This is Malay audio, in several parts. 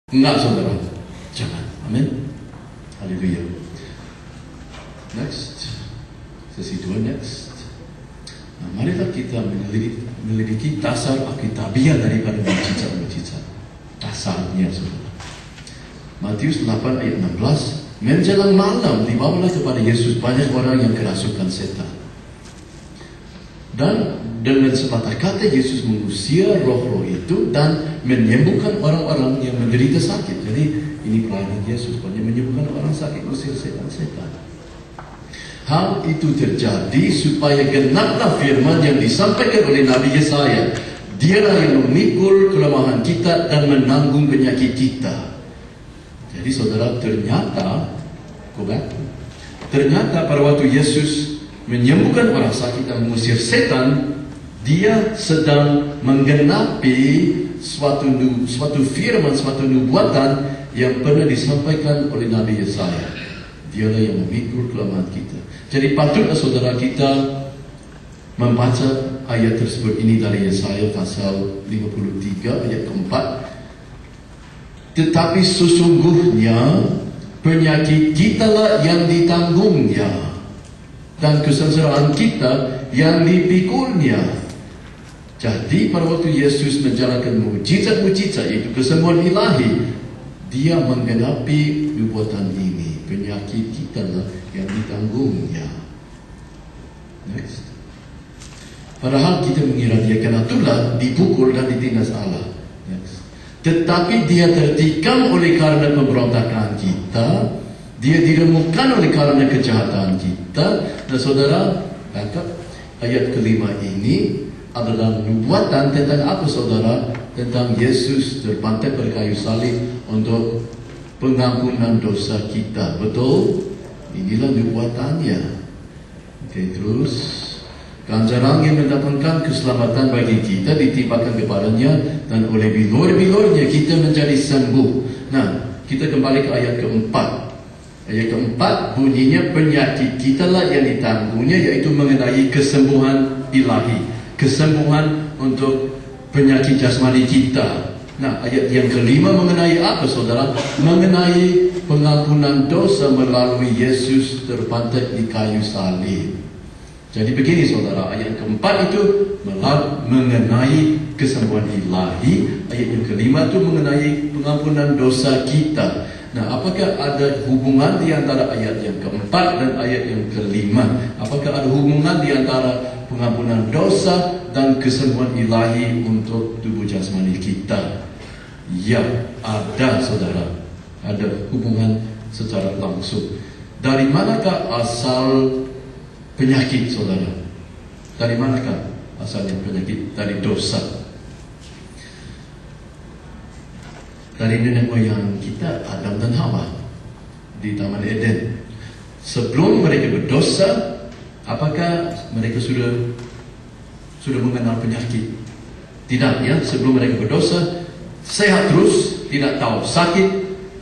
Enggak, saudara. Jangan. Amin. Haleluya. Next. Sesi 2 next. Nah, marilah kita menyelidiki dasar Alkitabiah daripada mujizat-mujizat. Dasarnya, saudara. Matius 8 ayat 16. Menjelang malam dibawalah kepada Yesus banyak orang yang kerasukan setan. Dan dengan sepatah kata Yesus mengusir roh-roh itu dan menyembuhkan orang-orang yang menderita sakit. Jadi ini pelayanan Yesus, menyembuhkan orang sakit, mengusir setan-setan. Hal itu terjadi supaya genaplah firman yang disampaikan oleh Nabi Yesaya. Dialah yang memikul kelemahan kita dan menanggung penyakit kita. Jadi saudara, ternyata pada waktu Yesus menyembuhkan orang sakit dan mengusir setan, dia sedang menggenapi suatu firman, suatu nubuatan yang pernah disampaikan oleh Nabi Yesaya. Dialah yang memikul kelemahan kita. Jadi patutlah saudara kita membaca ayat tersebut ini dari Yesaya pasal 53 ayat keempat. Tetapi sesungguhnya penyakit kitalah yang ditanggungnya dan kesengsaraan kita yang dipikulnya. Jadi pada waktu Yesus menjalankan mujizat-mujizat, yaitu kesembuhan ilahi, dia menggenapi nubuatan ini. Penyakit kita lah yang ditanggungnya. Next. Padahal kita mengira dia kena tulah, dipukul dan ditindas Allah. Next. Tetapi dia tertikam oleh karena pemberontakan kita, dia diremukkan oleh karena kejahatan kita. Dan saudara, ayat kelima ini adalah nubuatan tentang apa, saudara? Tentang Yesus terpantai pada kayu salib untuk pengampunan dosa kita. Betul? Inilah nubuatannya. Oke, terus ganjaran yang mendatangkan keselamatan bagi kita ditimpakan kepadanya, dan oleh bilur-bilurnya kita menjadi sembuh. Nah, kita kembali ke ayat keempat. Ayat keempat bunyinya penyakit kita lah yang ditanggungnya, yaitu mengenai kesembuhan ilahi, kesembuhan untuk penyakit jasmani kita. Nah, ayat yang kelima mengenai apa, saudara? Mengenai pengampunan dosa melalui Yesus terpantai di kayu salib. Jadi begini, saudara, ayat keempat itu mengenai kesembuhan ilahi, ayat yang kelima itu mengenai pengampunan dosa kita. Nah, apakah ada hubungan di antara ayat yang keempat dan ayat yang kelima? Apakah ada hubungan di antara pengampunan dosa dan kesembuhan ilahi untuk tubuh jasmani kita? Ya, ada, saudara. Ada hubungan secara langsung. Dari manakah asal penyakit, saudara? Dari manakah asalnya penyakit? Dari dosa. Dari nenek moyang kita, Adam dan Hawa di Taman Eden. Sebelum mereka berdosa, apakah mereka sudah mengenal penyakit? Tidak, ya. Sebelum mereka berdosa, sehat terus, tidak tahu sakit,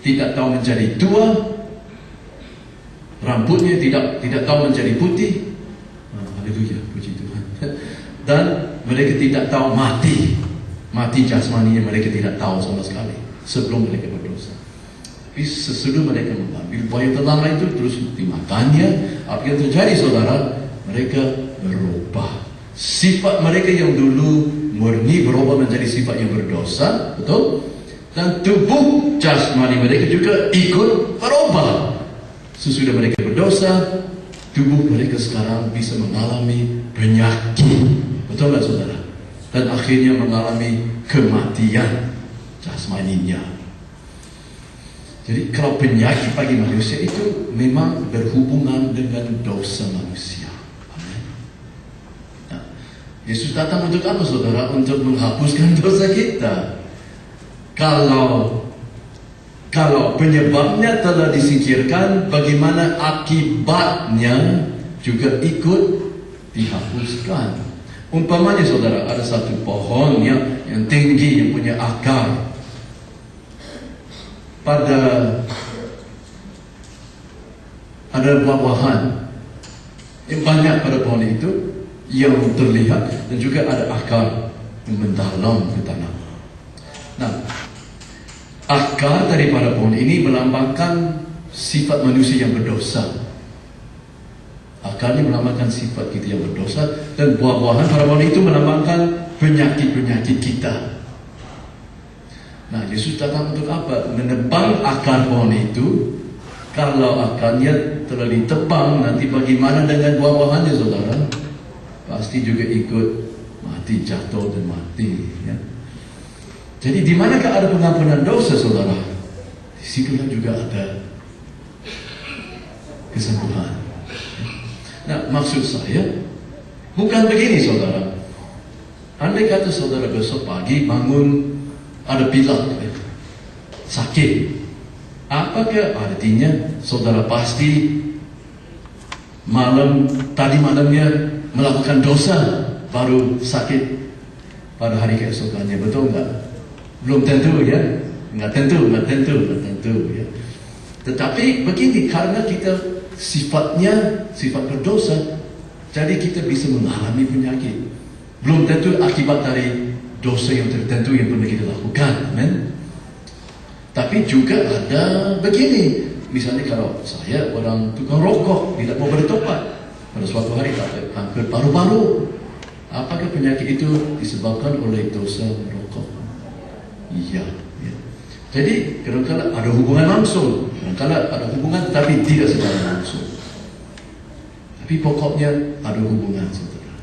tidak tahu menjadi tua, rambutnya tidak tahu menjadi putih. Haleluya, puji Tuhan. Dan mereka tidak tahu mati jasmaninya mereka tidak tahu sama sekali sebelum mereka berdosa. Tapi sesudah mereka mengambil buaya telang itu terus dimakannya, apa yang terjadi, saudara? Mereka berubah. Sifat mereka yang dulu murni berubah menjadi sifat yang berdosa, betul? Dan tubuh jasmani mereka juga ikut berubah. Sesudah mereka berdosa, tubuh mereka sekarang bisa mengalami penyakit, betul tak, saudara? Dan akhirnya mengalami kematian jasmaninya. Jadi kalau penyakit bagi manusia itu memang berhubungan dengan dosa manusia. Amin. Nah, Yesus datang untuk apa, saudara? Untuk menghapuskan dosa kita. Kalau penyebabnya telah disingkirkan, bagaimana akibatnya juga ikut dihapuskan. Umpamanya, saudara, ada satu pohon yang tinggi, yang punya akar. Ada buah-buahan yang banyak pada pohon itu yang terlihat, dan juga ada akar yang mendalam ke tanah. Nah, akar daripada pohon ini melambangkan sifat manusia yang berdosa. Akarnya melambangkan sifat kita yang berdosa, dan buah-buahan pada pohon itu melambangkan penyakit-penyakit kita. Nah, Yesus datang untuk apa? Menebang akar pohon itu. Kalau akarnya telah ditebang, nanti bagaimana dengan buah-buahannya, saudara? Pasti juga ikut mati, jatuh dan mati. Ya. Jadi di manakah ada pengampunan dosa, saudara? Di situlah juga ada kesembuhan. Nah, maksud saya bukan begini, saudara. Andai kata saudara besok pagi bangun ada pilek, sakit, apakah artinya saudara pasti tadi malamnya melakukan dosa baru sakit pada hari keesokannya? Betul enggak? Belum tentu, ya. Enggak tentu ya. Tetapi begini, karena kita sifat berdosa, jadi kita bisa mengalami penyakit. Belum tentu akibat dari dosa yang tertentu yang pernah kita lakukan. Amen. Tapi juga ada begini, misalnya kalau saya orang tukang rokok, tidak mau bertobat, pada suatu hari hampir paru-paru. Apakah penyakit itu disebabkan oleh dosa merokok? Iya. Ya. Jadi kadang-kadang ada hubungan langsung, kadang-kadang ada hubungan tapi tidak secara langsung. Tapi pokoknya ada hubungan, saudara.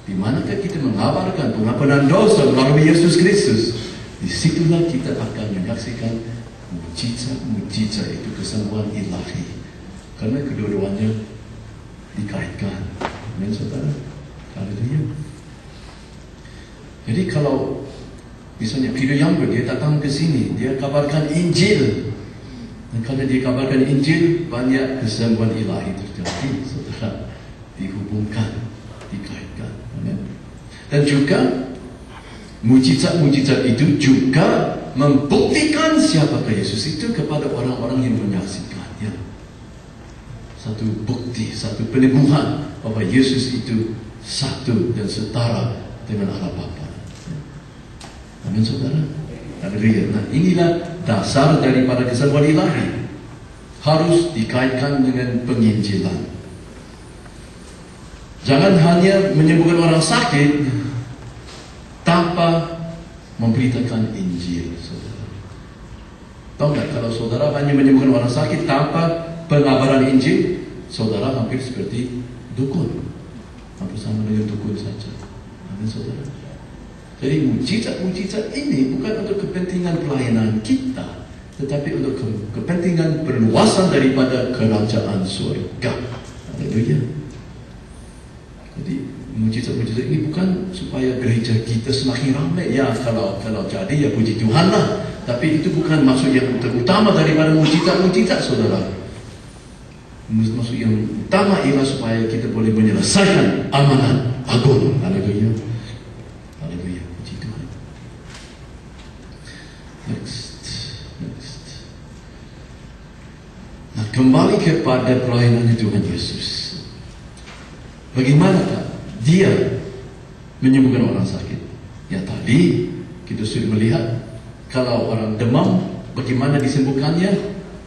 Di manakah kita mengabarkan pengampunan dosa melalui Yesus Kristus, disitulah kita akan menyaksikan mujizat itu, kesembuhan ilahi. Karena kedua-duanya dikaitkan. Amin, saudara. Haleluya. Jadi kalau misalnya Peter Younger, dia datang ke sini, dia kabarkan Injil. Dan kalau dia kabarkan Injil, banyak kesembuhan ilahi terjadi, saudara. Dihubungkan, dikaitkan. Amin. Dan juga mujizat-mujizat itu juga membuktikan siapakah Yesus itu kepada orang-orang yang menyaksikannya. Satu bukti, satu peneguhan bahwa Yesus itu satu dan setara dengan Allah Bapa. Amin, saudara. Haleluya. Nah, inilah dasar daripada kesembuhan ilahi. Harus dikaitkan dengan penginjilan. Jangan hanya menyembuhkan orang sakit tanpa memberitakan Injil, saudara. Tahu tak, kalau saudara hanya menyembuhkan orang sakit tanpa pengabaran Injil, saudara hampir seperti dukun. Hampir sama dengan dukun saja. Amin, saudara. Jadi mujizat-mujizat ini bukan untuk kepentingan pelayanan kita, tetapi untuk kepentingan perluasan daripada kerajaan surga. Haleluya. Jadi mujizat-mujizat ini bukan supaya gereja kita semakin ramai. Ya, kalau jadi ya puji Tuhan lah. Tapi itu bukan maksud yang utama daripada mujizat-mujizat, saudara. Maksud yang utama ialah supaya kita boleh menyelesaikan amanat agung. Haleluya. Haleluya. Puji Tuhan. Next. Nah, kembali kepada pelayanan Tuhan Yesus. Bagaimana dia menyembuhkan orang sakit? Ya, tadi kita sudah melihat kalau orang demam, bagaimana disembuhkannya?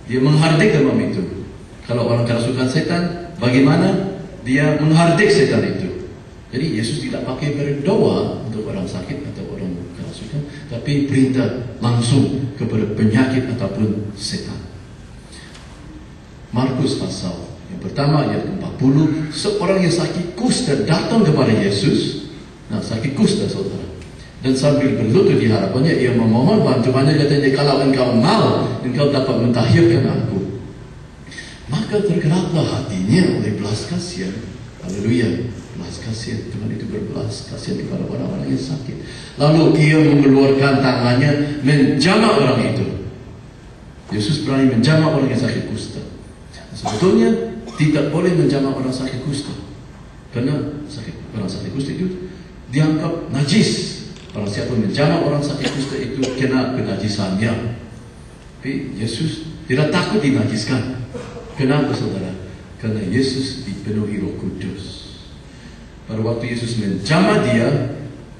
Dia menghardik demam itu. Kalau orang kerasukan setan, bagaimana dia menghardik setan itu? Jadi Yesus tidak pakai berdoa untuk orang sakit atau orang kerasukan, tapi perintah langsung kepada penyakit ataupun setan. Markus pasal yang pertama ayat 40, seorang yang sakit kusta datang kepada Yesus. Nah, sakit kusta, saudara. Dan sambil berlutut di hadapannya, ia memohon bantuannya, katanya, kalau engkau mau, engkau dapat mentahirkan aku. Maka tergeraklah hatinya oleh belas kasihan. Haleluya. Belas kasihan. Tuhan itu berbelas kasihan kepada orang-orang yang sakit. Lalu ia mengeluarkan tangannya, menjamah orang itu. Yesus berani menjamah orang yang sakit kusta. Sebetulnya tidak boleh menjamah orang sakit kusta, karena orang sakit kusta itu dianggap najis. Kalau siapa menjamah orang sakit kusta itu kena kenajisannya. Tapi Yesus tidak takut dinajiskan. Kenapa, saudara? Karena Yesus dipenuhi Roh Kudus. Pada waktu Yesus menjamah dia,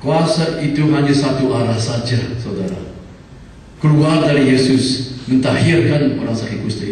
kuasa itu hanya satu arah saja, saudara. keluar dari Yesus, mentahirkan orang sakit kusta itu.